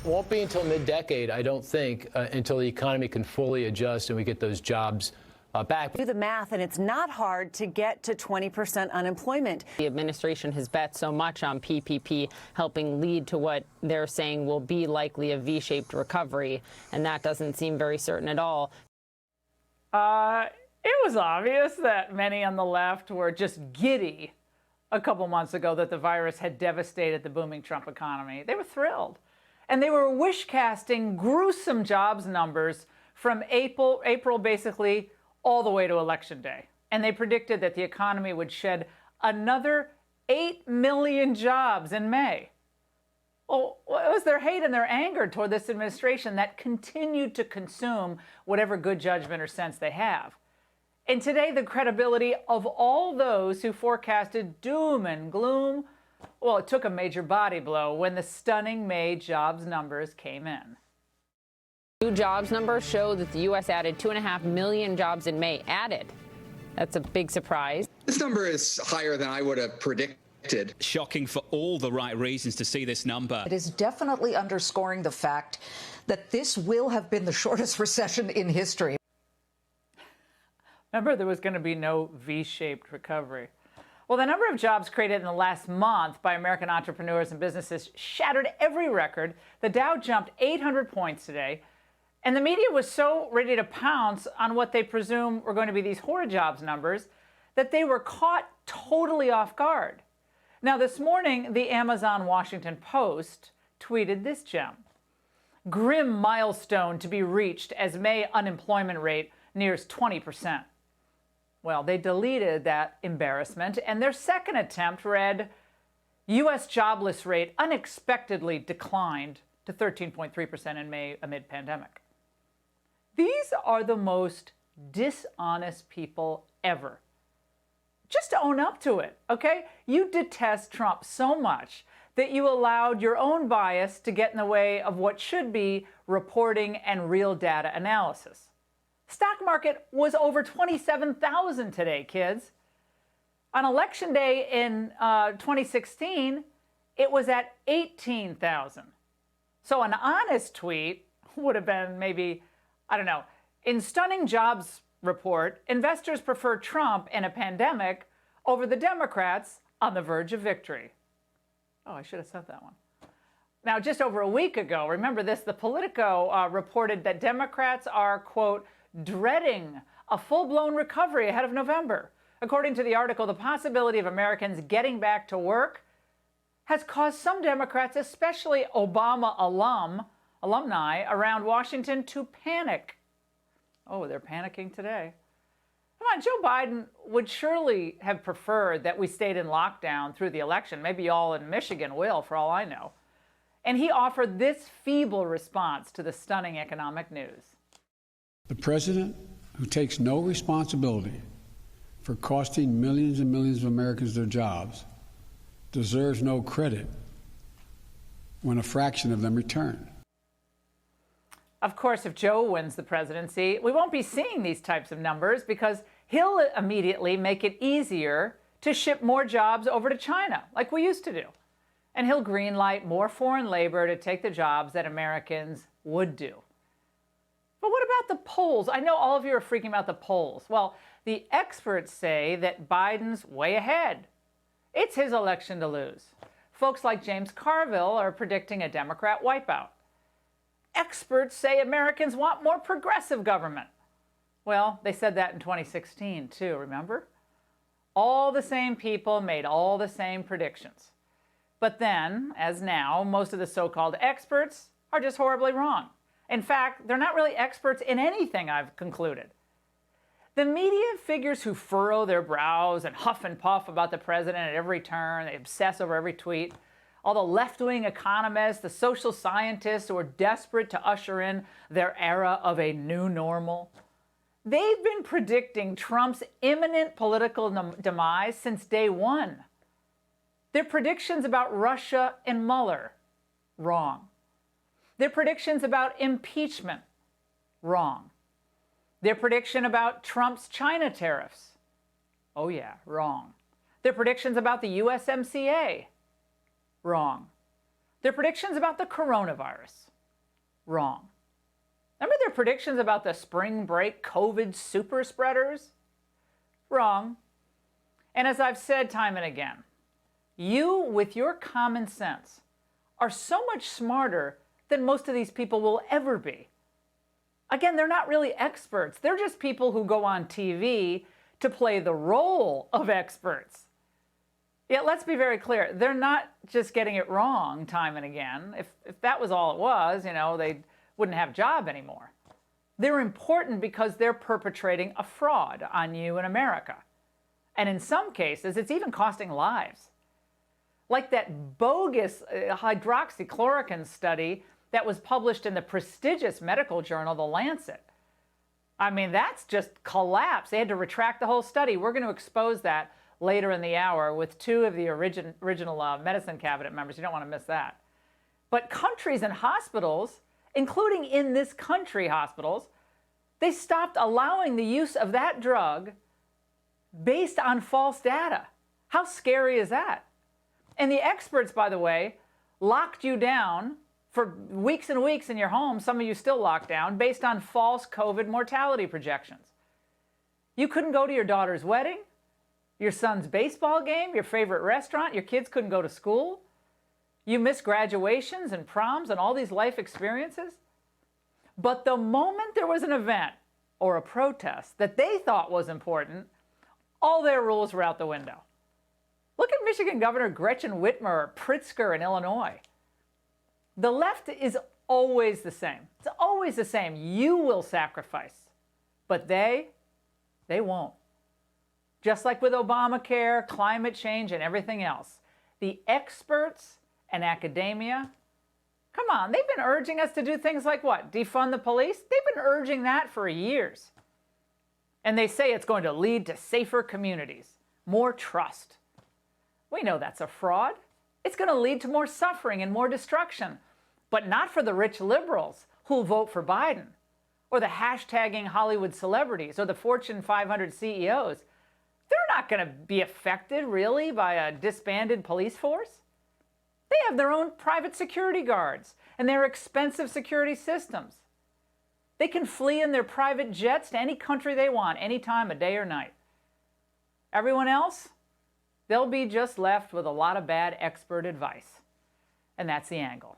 Won't be until mid-decade, I don't think, until the economy can fully adjust and we get those jobs back. Do the math, and it's not hard to get to 20% unemployment. The administration has bet so much on PPP helping lead to what they're saying will be likely a V-shaped recovery, and that doesn't seem very certain at all. It was obvious that many on the left were just giddy a couple months ago that the virus had devastated the booming Trump economy. They were thrilled. And they were wish-casting gruesome jobs numbers from April basically all the way to Election Day. And they predicted that the economy would shed another 8 million jobs in May. Well, it was their hate and their anger toward this administration that continued to consume whatever good judgment or sense they have. And today, the credibility of all those who forecasted doom and gloom, well, it took a major body blow when the stunning May jobs numbers came in. New jobs numbers show that the U.S. added 2.5 million jobs in May. Added. That's a big surprise. This number is higher than I would have predicted. Shocking for all the right reasons to see this number. It is definitely underscoring the fact that this will have been the shortest recession in history. Remember, there was going to be no V-shaped recovery. Well, the number of jobs created in the last month by American entrepreneurs and businesses shattered every record. The Dow jumped 800 points today. And the media was so ready to pounce on what they presume were going to be these horrid jobs numbers that they were caught totally off guard. Now, this morning, the Amazon Washington Post tweeted this gem. Grim milestone to be reached as May unemployment rate nears 20%. Well, they deleted that embarrassment, and their second attempt read, U.S. jobless rate unexpectedly declined to 13.3% in May amid pandemic. These are the most dishonest people ever. Just own up to it, okay? You detest Trump so much that you allowed your own bias to get in the way of what should be reporting and real data analysis. Stock market was over 27,000 today, kids. On election day in 2016, it was at 18,000. So an honest tweet would have been maybe, I don't know, in stunning jobs report, investors prefer Trump in a pandemic over the Democrats on the verge of victory. Oh, I should have said that one. Now, just over a week ago, remember this, the Politico reported that Democrats are, quote, dreading a full-blown recovery ahead of November. According to the article, the possibility of Americans getting back to work has caused some Democrats, especially Obama alumni around Washington, to panic. Oh, they're panicking today. Come on, Joe Biden would surely have preferred that we stayed in lockdown through the election. Maybe y'all in Michigan will, for all I know. And he offered this feeble response to the stunning economic news. The president, who takes no responsibility for costing millions and millions of Americans their jobs, deserves no credit when a fraction of them return. Of course, if Joe wins the presidency, we won't be seeing these types of numbers because he'll immediately make it easier to ship more jobs over to China, like we used to do. And he'll greenlight more foreign labor to take the jobs that Americans would do. But what about the polls? I know all of you are freaking about the polls. Well, the experts say that Biden's way ahead. It's his election to lose. Folks like James Carville are predicting a Democrat wipeout. Experts say Americans want more progressive government. Well, they said that in 2016 too, remember? All the same people made all the same predictions. But then, as now, most of the so-called experts are just horribly wrong. In fact, they're not really experts in anything, I've concluded. The media figures who furrow their brows and huff and puff about the president at every turn, they obsess over every tweet, all the left-wing economists, the social scientists who are desperate to usher in their era of a new normal, they've been predicting Trump's imminent political demise since day one. Their predictions about Russia and Mueller, wrong. Their predictions about impeachment, wrong. Their prediction about Trump's China tariffs, oh yeah, wrong. Their predictions about the USMCA, wrong. Their predictions about the coronavirus, Wrong. Remember their predictions about the spring break COVID super spreaders? Wrong. And as I've said time and again, you, with your common sense, are so much smarter than most of these people will ever be. Again, they're not really experts. They're just people who go on TV to play the role of experts. Yet let's be very clear, they're not just getting it wrong time and again. If that was all it was, they wouldn't have a job anymore. They're important because they're perpetrating a fraud on you in America. And in some cases, it's even costing lives. Like that bogus hydroxychloroquine study that was published in the prestigious medical journal, The Lancet. I mean, that's just collapse. They had to retract the whole study. We're going to expose that later in the hour with two of the original medicine cabinet members. You don't want to miss that. But countries and hospitals, including in this country hospitals, they stopped allowing the use of that drug based on false data. How scary is that? And the experts, by the way, locked you down for weeks and weeks in your home, some of you still locked down, based on false COVID mortality projections. You couldn't go to your daughter's wedding, your son's baseball game, your favorite restaurant, your kids couldn't go to school. You missed graduations and proms and all these life experiences. But the moment there was an event or a protest that they thought was important, all their rules were out the window. Look at Michigan Governor Gretchen Whitmer or Pritzker in Illinois. The left is always the same. It's always the same. You will sacrifice, but they won't. Just like with Obamacare, climate change, and everything else, the experts and academia, come on, they've been urging us to do things like what? Defund the police? They've been urging that for years. And they say it's going to lead to safer communities, more trust. We know that's a fraud. It's going to lead to more suffering and more destruction, but not for the rich liberals who'll vote for Biden, or the hashtagging Hollywood celebrities, or the Fortune 500 CEOs. They're not going to be affected, really, by a disbanded police force. They have their own private security guards and their expensive security systems. They can flee in their private jets to any country they want, any time of day or night. Everyone else, they'll be just left with a lot of bad expert advice. And that's the angle.